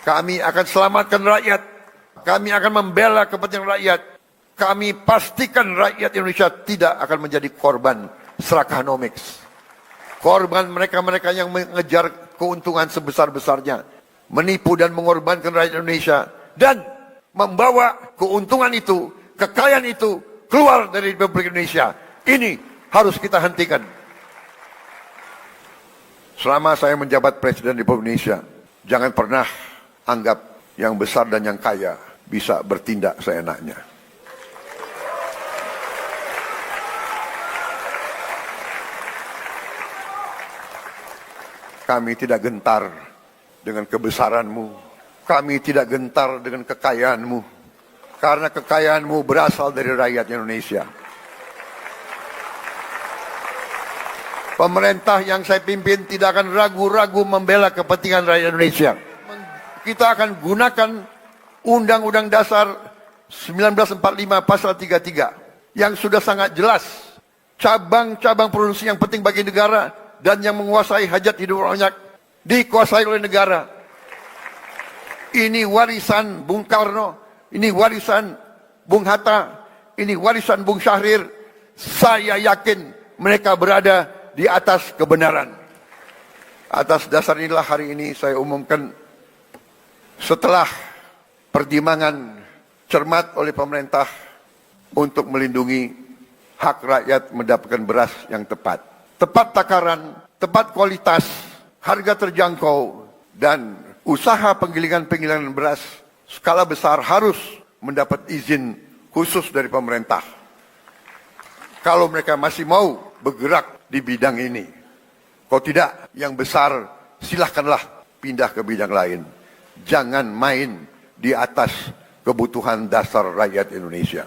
Kami akan selamatkan rakyat. Kami akan membela kepentingan rakyat. Kami pastikan rakyat Indonesia tidak akan menjadi korban serakanomics. Korban mereka-mereka yang mengejar keuntungan sebesar-besarnya. Menipu dan mengorbankan rakyat Indonesia. Dan membawa keuntungan itu, kekayaan itu keluar dari Republik Indonesia. Ini harus kita hentikan. Selama saya menjabat Presiden Republik Indonesia, jangan pernah anggap yang besar dan yang kaya bisa bertindak seenaknya. Kami tidak gentar dengan kebesaranmu. Kami tidak gentar dengan kekayaanmu. Karena kekayaanmu berasal dari rakyat Indonesia. Pemerintah yang saya pimpin tidak akan ragu-ragu membela kepentingan rakyat Indonesia. Kita akan gunakan Undang-Undang Dasar 1945 Pasal 33 yang sudah sangat jelas. Cabang-cabang produksi yang penting bagi negara dan yang menguasai hajat hidup rakyat dikuasai oleh negara. Ini warisan Bung Karno, ini warisan Bung Hatta, ini warisan Bung Syahrir. Saya yakin mereka berada di atas kebenaran. Atas dasar inilah hari ini saya umumkan, setelah pertimbangan cermat oleh pemerintah untuk melindungi hak rakyat mendapatkan beras yang tepat. Tepat takaran, tepat kualitas, harga terjangkau, dan usaha penggilingan beras skala besar harus mendapat izin khusus dari pemerintah. Kalau mereka masih mau bergerak di bidang ini. Kalau tidak, yang besar silahkanlah pindah ke bidang lain. Jangan main di atas kebutuhan dasar rakyat Indonesia.